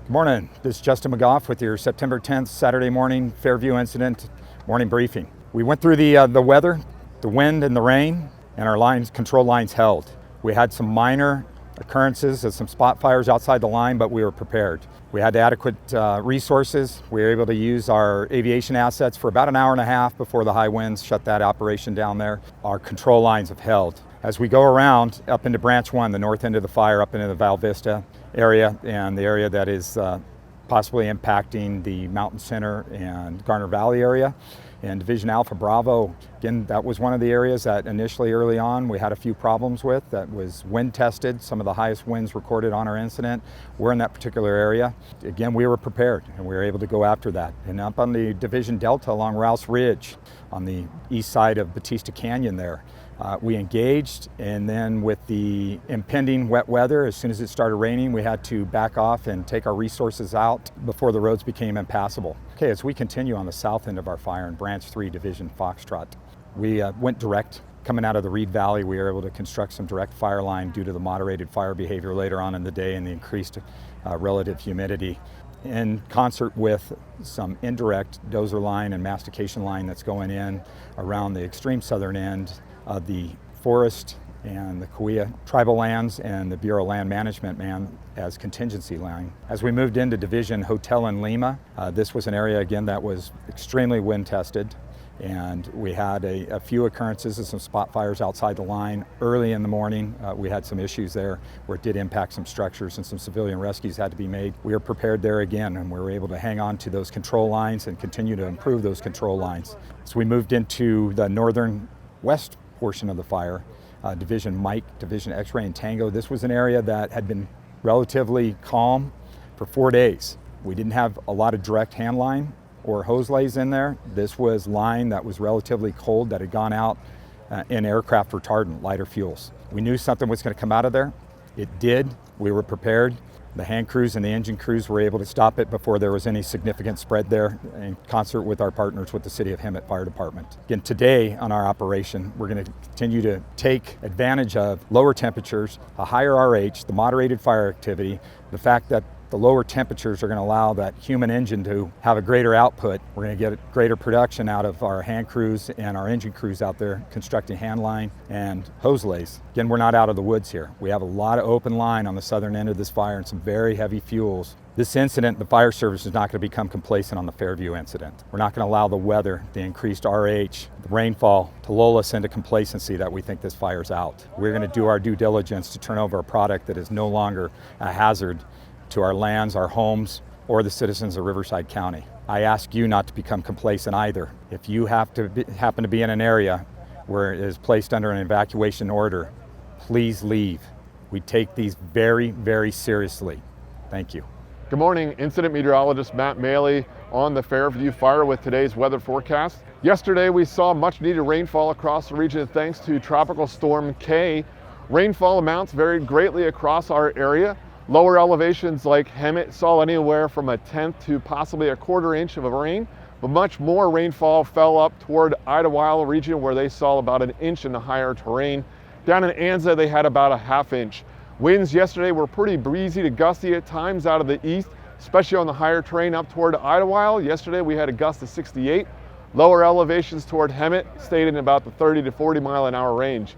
Good morning, this is Justin McGough with your September 10th, Saturday morning Fairview Incident morning briefing. We went through the weather, the wind and the rain, and our control lines held. We had some minor occurrences of some spot fires outside the line, but we were prepared. We had adequate resources. We were able to use our aviation assets for about an hour and a half before the high winds shut that operation down there. Our control lines have held. As we go around up into Branch 1, the north end of the fire, up into the Val Vista area, and the area that is possibly impacting the Mountain Center and Garner Valley area, and Division Alpha Bravo, again, that was one of the areas that initially early on we had a few problems with. That was wind tested. Some of the highest winds recorded on our incident were in that particular area. Again, we were prepared and we were able to go after that. And up on the Division Delta along Rouse Ridge on the east side of Batista Canyon there, we engaged, and then with the impending wet weather, as soon as it started raining, we had to back off and take our resources out before the roads became impassable. Okay, as we continue on the south end of our fire in Branch 3 Division Foxtrot, we went direct. Coming out of the Reed Valley, we were able to construct some direct fire line due to the moderated fire behavior later on in the day and the increased relative humidity, in concert with some indirect dozer line and mastication line that's going in around the extreme southern end of the forest and the Cahuilla tribal lands and the Bureau of Land Management as contingency line. As we moved into Division Hotel in Lima, this was an area again that was extremely wind tested, and we had a few occurrences of some spot fires outside the line. Early in the morning, we had some issues there where it did impact some structures and some civilian rescues had to be made. We were prepared there again, and we were able to hang on to those control lines and continue to improve those control lines. So we moved into the northern west portion of the fire, Division Mike, Division X-Ray and Tango. This was an area that had been relatively calm for 4 days. We didn't have a lot of direct hand line or hose lays in there. This was line that was relatively cold that had gone out in aircraft retardant, lighter fuels. We knew something was going to come out of there. It did. We were prepared. The hand crews and the engine crews were able to stop it before there was any significant spread there, in concert with our partners with the City of Hemet Fire Department. Again, today on our operation, we're going to continue to take advantage of lower temperatures, a higher RH, the moderated fire activity, the fact that the lower temperatures are going to allow that human engine to have a greater output. We're going to get greater production out of our hand crews and our engine crews out there constructing hand line and hose lays. Again, we're not out of the woods here. We have a lot of open line on the southern end of this fire and some very heavy fuels. This incident, the fire service is not going to become complacent on the Fairview incident. We're not going to allow the weather, the increased RH, the rainfall to lull us into complacency that we think this fire's out. We're going to do our due diligence to turn over a product that is no longer a hazard to our lands, our homes, or the citizens of Riverside County. I ask you not to become complacent either. If you happen to be in an area where it is placed under an evacuation order, please leave. We take these very, very seriously. Thank you. Good morning, Incident Meteorologist Matt Mehle on the Fairview Fire with today's weather forecast. Yesterday we saw much needed rainfall across the region thanks to Tropical Storm K. Rainfall amounts varied greatly across our area. Lower elevations like Hemet saw anywhere from a tenth to possibly a quarter inch of rain, but much more rainfall fell up toward Idlewild region where they saw about an inch in the higher terrain. Down in Anza, they had about a half inch. Winds yesterday were pretty breezy to gusty at times out of the east, especially on the higher terrain up toward Idlewild. Yesterday we had a gust of 68. Lower elevations toward Hemet stayed in about the 30 to 40 mile an hour range.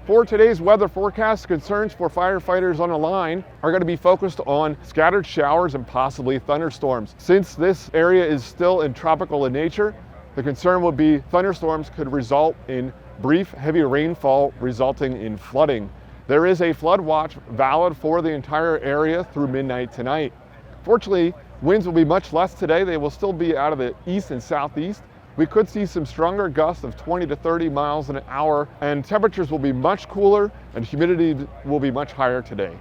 For today's weather forecast, concerns for firefighters on the line are going to be focused on scattered showers and possibly thunderstorms. Since this area is still tropical in nature, the concern would be thunderstorms could result in brief heavy rainfall resulting in flooding. There is a flood watch valid for the entire area through midnight tonight. Fortunately, winds will be much less today. They will still be out of the east and southeast. We could see some stronger gusts of 20 to 30 miles an hour, and temperatures will be much cooler and humidity will be much higher today.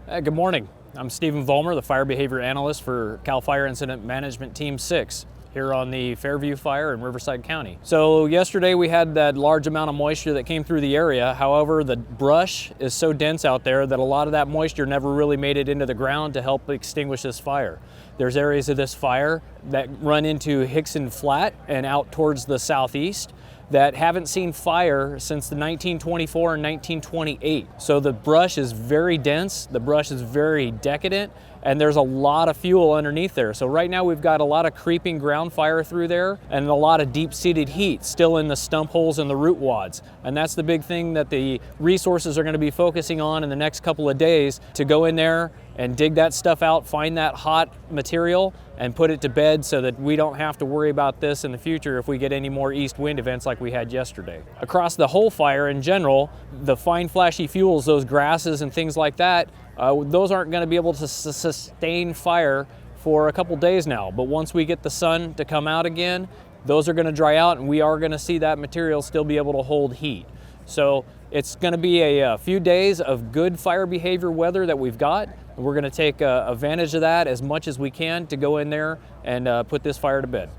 Good morning. I'm Stephen Volmer, the Fire Behavior Analyst for CAL FIRE Incident Management Team 6 here on the Fairview Fire in Riverside County. So yesterday we had that large amount of moisture that came through the area. However, the brush is so dense out there that a lot of that moisture never really made it into the ground to help extinguish this fire. There's areas of this fire that run into Hickson Flat and out towards the southeast that haven't seen fire since the 1924 and 1928. So the brush is very dense, the brush is very decadent, and there's a lot of fuel underneath there. So right now we've got a lot of creeping ground fire through there and a lot of deep-seated heat still in the stump holes and the root wads. And that's the big thing that the resources are going to be focusing on in the next couple of days, to go in there and dig that stuff out, find that hot material and put it to bed so that we don't have to worry about this in the future if we get any more east wind events like we had yesterday. Across the whole fire in general, the fine flashy fuels, those grasses and things like that, those aren't going to be able to sustain fire for a couple days now. But once we get the sun to come out again, those are going to dry out and we are going to see that material still be able to hold heat. So it's going to be a few days of good fire behavior weather that we've got. We're going to take advantage of that as much as we can to go in there and put this fire to bed.